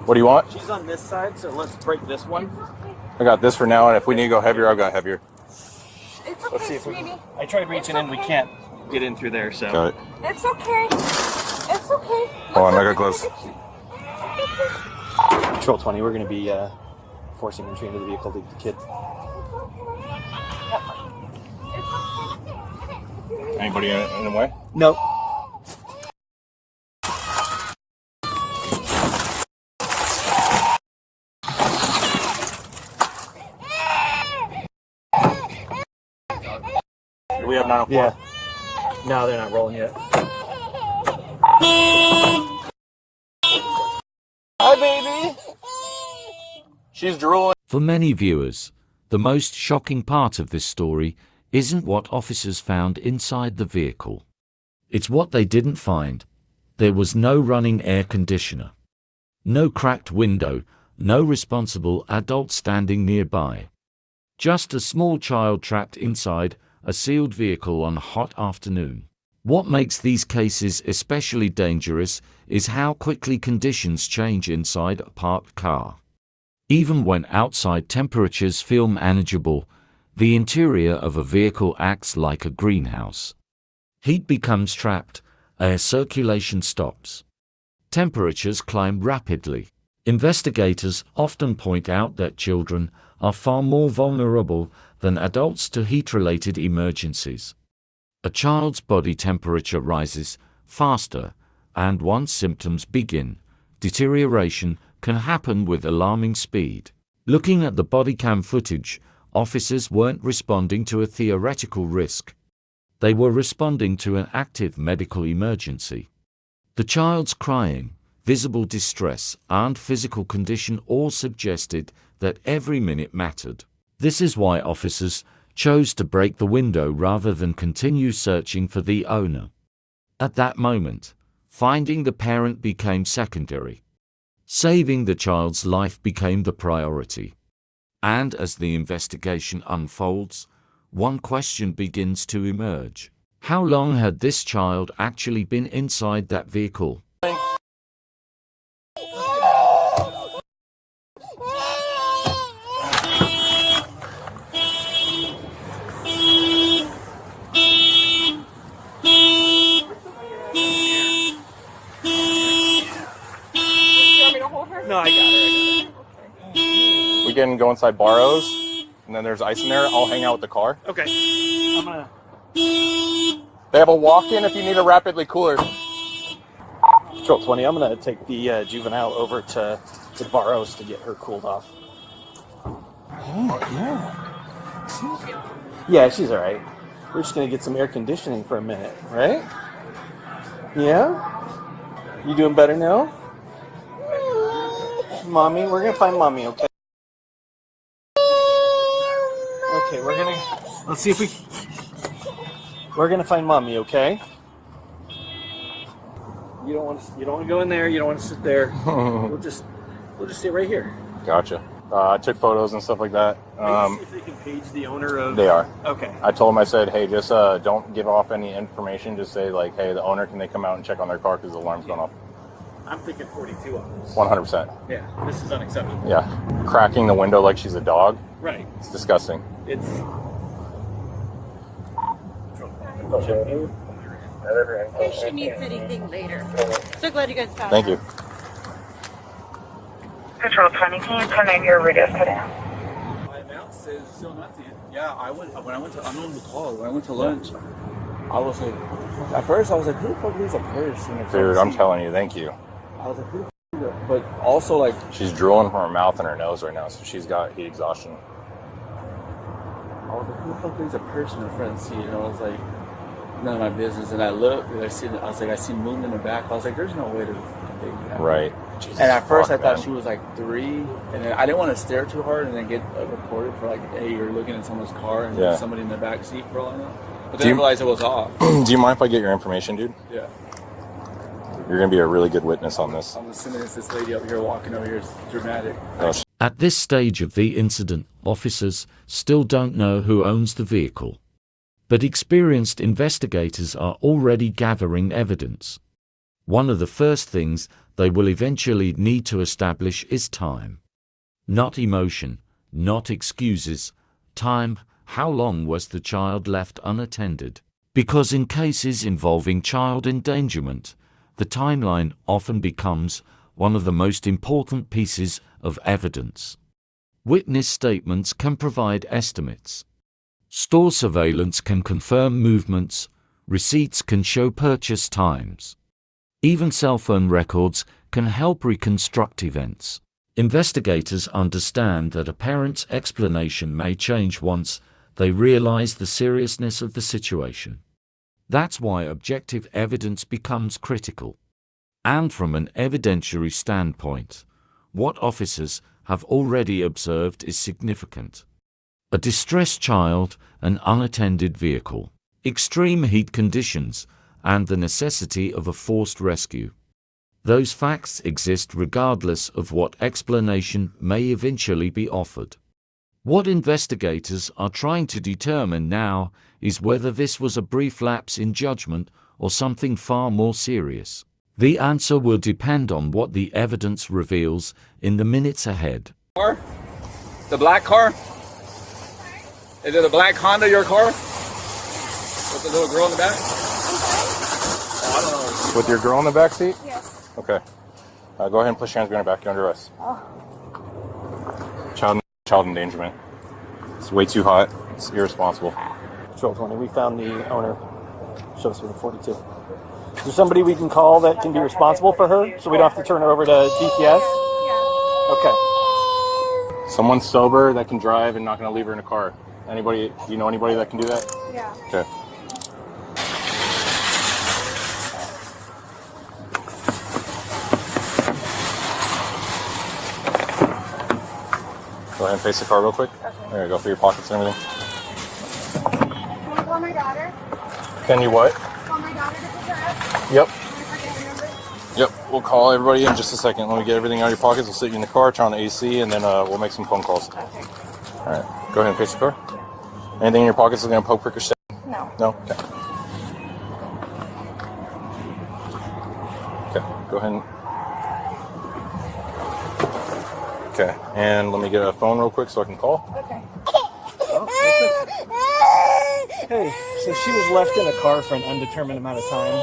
What do you want? She's on this side, so let's break this one. I got this for now, and if we need to go heavier, I'll go heavier. It's okay, sweetie. I tried reaching in, we can't get in through there, so. Got it. It's okay. It's okay. Hold on, I got close. Control 20, we're going to be forcing entry into the vehicle to the kid. Anybody in the way? Nope. Do we have 904? Yeah. No, they're not rolling yet. Hi, baby. She's drooling. For many viewers, the most shocking part of this story isn't what officers found inside the vehicle. It's what they didn't find. There was no running air conditioner, no cracked window, no responsible adult standing nearby. Just a small child trapped inside a sealed vehicle on a hot afternoon. What makes these cases especially dangerous is how quickly conditions change inside a parked car. Even when outside temperatures feel manageable, the interior of a vehicle acts like a greenhouse. Heat becomes trapped, air circulation stops. Temperatures climb rapidly. Investigators often point out that children are far more vulnerable than adults to heat-related emergencies. A child's body temperature rises faster, and once symptoms begin, deterioration can happen with alarming speed. Looking at the bodycam footage, officers weren't responding to a theoretical risk. They were responding to an active medical emergency. The child's crying, visible distress, and physical condition all suggested that every minute mattered. This is why officers chose to break the window rather than continue searching for the owner. At that moment, finding the parent became secondary. Saving the child's life became the priority. And as the investigation unfolds, one question begins to emerge. How long had this child actually been inside that vehicle? No, I got it. We can go inside Barrows, and then there's ice in there. I'll hang out with the car. Okay. I'm gonna. They have a walk-in if you need a rapidly cooler. Control 20, I'm gonna take the juvenile over to Barrows to get her cooled off. Yeah, she's all right. We're just gonna get some air conditioning for a minute, right? Yeah? You doing better now? Mommy, we're gonna find mommy, okay? Okay, let's see if we're gonna find mommy, okay? You don't want to go in there. You don't want to sit there. We'll just sit right here. Gotcha. I took photos and stuff like that. See if they can page the owner of. They are. Okay. I told them, I said, hey, just don't give off any information. Just say like, hey, the owner, can they come out and check on their car because the alarm's going off? I'm thinking 42 hours. 100%. Yeah, this is unacceptable. Yeah, cracking the window like she's a dog. Right. It's disgusting. It's. In case she needs anything later. So glad you guys found Thank her. you. Control 20, can you turn on your radio today? My mouth says still nothing. Yeah, I went to lunch. I was like, at first I was like, who the fuck leaves a purse in a Dude, I'm telling you, thank you. I was like, who the fuck? But also like, She's drooling from her mouth and her nose right now, so she's got heat exhaustion. I was like, who the fuck leaves a purse in the front seat? And I was like, none of my business. And I looked, and I see movement in the back. I was like, there's no way to take that. Right. Jesus, And at first fuck, I thought man. she was like 3, and then I didn't want to stare too hard and then get reported for like, hey, you're looking at someone's car and there's somebody in the back seat for all I know. But then I realized it was off. Do you mind if I get your information, dude? Yeah. You're going to be a really good witness on this. I'm assuming it's this lady up here walking over here. It's dramatic. Oh, At this stage of the incident, officers still don't know who owns the vehicle. But experienced investigators are already gathering evidence. One of the first things they will eventually need to establish is time. Not emotion, not excuses. Time. How long was the child left unattended? Because in cases involving child endangerment, the timeline often becomes one of the most important pieces of evidence. Witness statements can provide estimates. Store surveillance can confirm movements. Receipts can show purchase times. Even cell phone records can help reconstruct events. Investigators understand that a parent's explanation may change once they realize the seriousness of the situation. That's why objective evidence becomes critical. And from an evidentiary standpoint, what officers have already observed is significant. A distressed child, an unattended vehicle, extreme heat conditions, and the necessity of a forced rescue. Those facts exist regardless of what explanation may eventually be offered. What investigators are trying to determine now is whether this was a brief lapse in judgment or something far more serious. The answer will depend on what the evidence reveals in the minutes ahead. Car? The black car? Is it a black Honda, your car? With the little girl in the back? I don't know. With your girl in the back seat? Yes. Okay. Go ahead and push your hands behind your back. You're under arrest. Child endangerment. It's way too hot. It's irresponsible. Patrol 20, we found the owner. Show us with a 42. Is there somebody we can call that can be responsible for her so we don't have to turn her over to DCS? Yeah. Okay. Someone sober that can drive and not going to leave her in a car. Anybody? Do you know anybody that can do that? Yeah. Okay. Go ahead and face the car real quick. Okay. There you go, for your pockets and everything. Can you call my daughter? Can you what? Call my daughter to pick her up? Yep. Can I get her number? Yep. We'll call everybody in just a second. Let me get everything out of your pockets. We'll sit you in the car, turn on the AC, and then we'll make some phone calls. Okay. All right. Go ahead and face the car. Anything in your pockets that's going to poke, prick, or stab? No. No? Okay. Okay. Go ahead and... Okay. And let me get a phone real quick so I can call. Okay. Hey, so she was left in a car for an undetermined amount of time.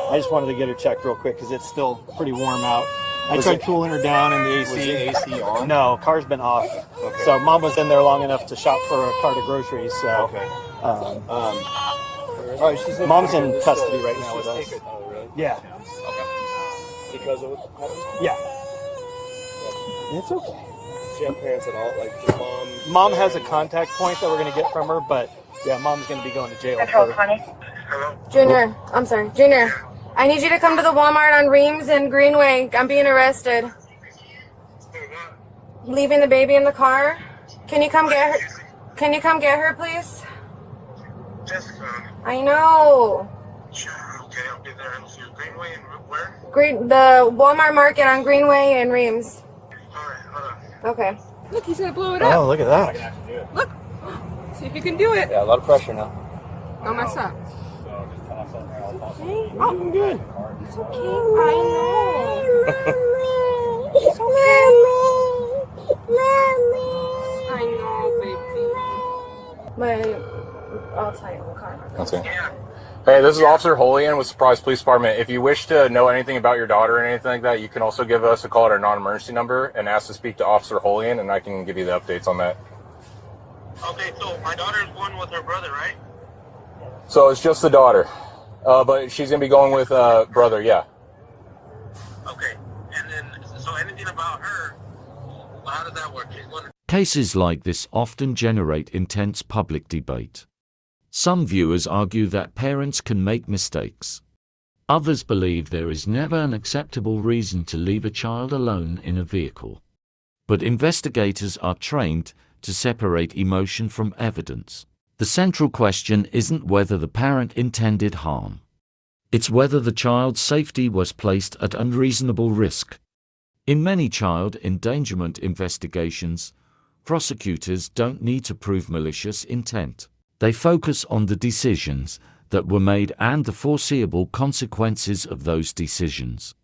I just wanted to get her checked real quick because it's still pretty warm out. I tried cooling her down in the AC. Was the AC on? No, car's been off. Okay. So mom was in there long enough to shop for a cart of groceries. So Okay. mom's in custody right now with us. Yeah. Because of what happened? Yeah. It's okay. She have parents at all? Like, your mom? Mom has a contact point that we're going to get from her, but yeah, mom's going to be going to jail Control for 20. Junior, Junior, I need you to come to the Walmart on Reams and Greenway. I'm being arrested. Leaving the baby in the car. Can you come get her? Can you come get her, please? Jessica. I know. Sure, okay, I'll be there. And so Greenway and where? The Walmart Market on Greenway and Reams. Alright, hold on. Okay. Look, he's gonna blow it Oh, up. look at that. Look. See if you can do it. Yeah, a lot of pressure now. Don't mess up. I'm good. It's okay. I know. It's okay. I know, baby. I'll tell you in the car. Okay. Hey, this is Officer Holian with Surprise Police Department. If you wish to know anything about your daughter or anything like that, you can also give us a call at our non-emergency number and ask to speak to Officer Holian, and I can give you the updates on that. Okay, so my daughter's going with her brother, right? So it's just the daughter, but she's going to be going with brother, yeah. Okay, and then, so anything about her, well, how does that work? She's going to... Cases like this often generate intense public debate. Some viewers argue that parents can make mistakes. Others believe there is never an acceptable reason to leave a child alone in a vehicle. But investigators are trained to separate emotion from evidence. The central question isn't whether the parent intended harm. It's whether the child's safety was placed at unreasonable risk. In many child endangerment investigations, prosecutors don't need to prove malicious intent. They focus on the decisions that were made and the foreseeable consequences of those decisions.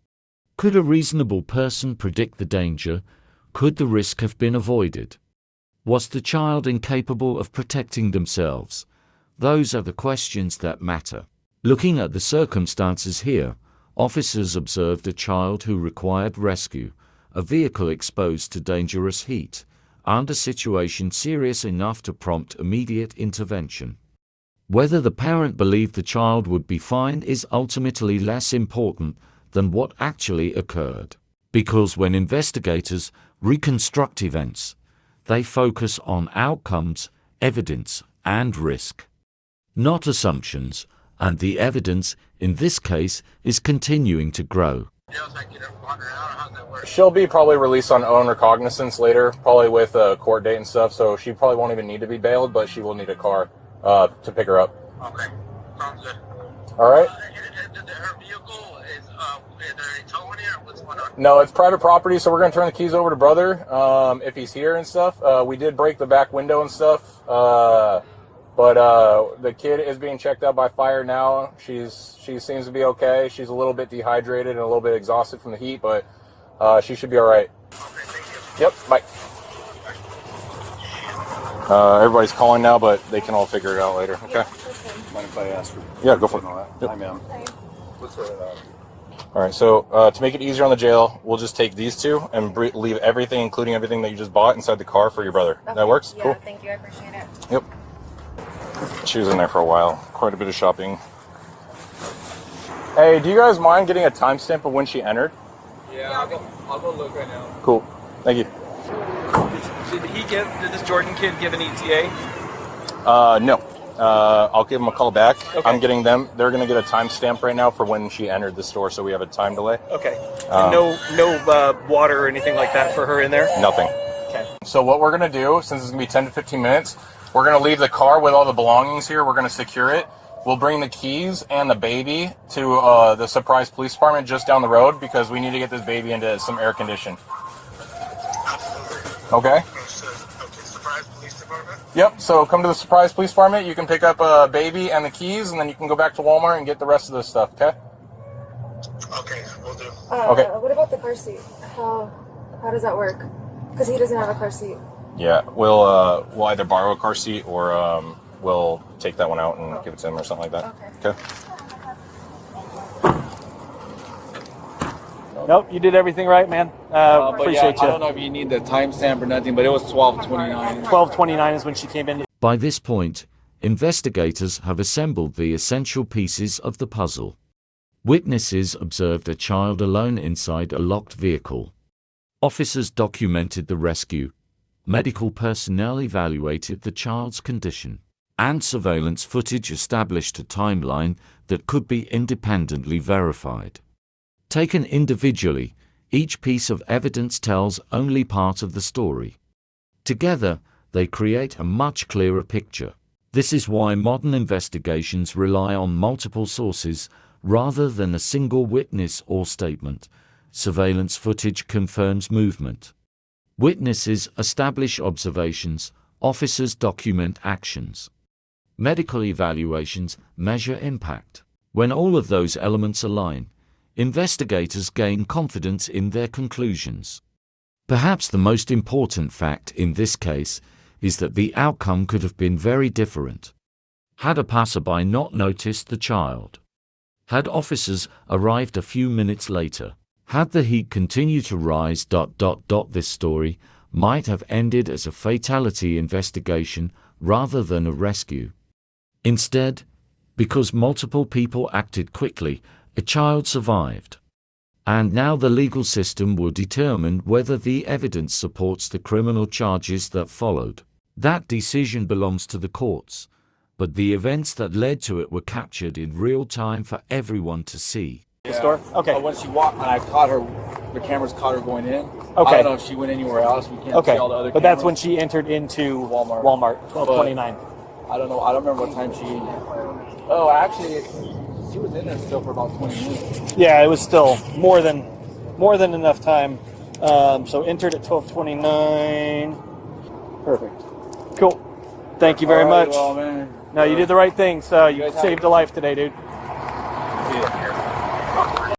Could a reasonable person predict the danger? Could the risk have been avoided? Was the child incapable of protecting themselves? Those are the questions that matter. Looking at the circumstances here, officers observed a child who required rescue, a vehicle exposed to dangerous heat, and a situation serious enough to prompt immediate intervention. Whether the parent believed the child would be fine is ultimately less important than what actually occurred. Because when investigators reconstruct events, they focus on outcomes, evidence, and risk, not assumptions, and the evidence in this case is continuing to grow. She'll be probably released on own recognizance later, probably with a court date and stuff, so she probably won't even need to be bailed, but she will need a car to pick her up. Okay, sounds good. All right? Her vehicle is there any towing here? What's going on? No, it's private property, so we're going to turn the keys over to brother if he's here and stuff. We did break the back window and stuff, but the kid is being checked out by fire now. She seems to be okay. She's a little bit dehydrated and a little bit exhausted from the heat, but she should be all right. Okay, thank you. Yep, bye. Everybody's calling now, but they can all figure it out later. Okay. Mind if I ask her? Yeah, go for it. Yep. Hi, ma'am. What's her, All right, so to make it easier on the jail, we'll just take these two and leave everything, including everything that you just bought, inside the car for your brother. Okay. That works? Yeah, Cool. thank you. I appreciate it. Yep. She was in there for a while. Quite a bit of shopping. Hey, do you guys mind getting a timestamp of when she entered? Yeah, I'll go look right now. Cool. Thank you. Did this Jordan kid give an ETA? No. I'll give them a call back. Okay. I'm getting them. They're going to get a timestamp right now for when she entered the store, so we have a time delay. Okay. No water or anything like that for her in there? Nothing. Okay. So what we're going to do, since it's going to be 10 to 15 minutes, we're going to leave the car with all the belongings here. We're going to secure it. We'll bring the keys and the baby to the Surprise Police Department just down the road because we need to get this baby into some air condition. Okay? Surprise Police Department? Yep, so come to the Surprise Police Department. You can pick up a baby and the keys, and then you can go back to Walmart and get the rest of the stuff, okay? Okay, we'll do. Okay. What about the car seat? How does that work? Because he doesn't have a car seat. Yeah, we'll either borrow a car seat or we'll take that one out and give it to him or something like that. Okay. Nope, you did everything right, man. But Appreciate yeah, I don't you. know if you need the timestamp or nothing, but it was 12:29. 12:29 is when she came in. By this point, investigators have assembled the essential pieces of the puzzle. Witnesses observed a child alone inside a locked vehicle. Officers documented the rescue. Medical personnel evaluated the child's condition. And surveillance footage established a timeline that could be independently verified. Taken individually, each piece of evidence tells only part of the story. Together, they create a much clearer picture. This is why modern investigations rely on multiple sources rather than a single witness or statement. Surveillance footage confirms movement. Witnesses establish observations, officers document actions. Medical evaluations measure impact. When all of those elements align, investigators gain confidence in their conclusions. Perhaps the most important fact in this case is that the outcome could have been very different. Had a passerby not noticed the child? Had officers arrived a few minutes later? Had the heat continued to rise... This story might have ended as a fatality investigation rather than a rescue. Instead, because multiple people acted quickly, a child survived. And now the legal system will determine whether the evidence supports the criminal charges that followed. That decision belongs to the courts, but the events that led to it were captured in real time for everyone to see. The store? Okay. But when she walked, and I caught her, the cameras caught her going in. Okay. I don't know if she went anywhere else. We can't see all the other but that's when cameras. she entered into Walmart. 12:29. I don't know. I don't remember what time she... Oh, actually, she was in there still for about 20 minutes. Yeah, it was still more than enough time. So entered at 12:29. Perfect. Cool. Thank you very All right, much. well, man. No, you did the right thing. So you saved a life today, dude.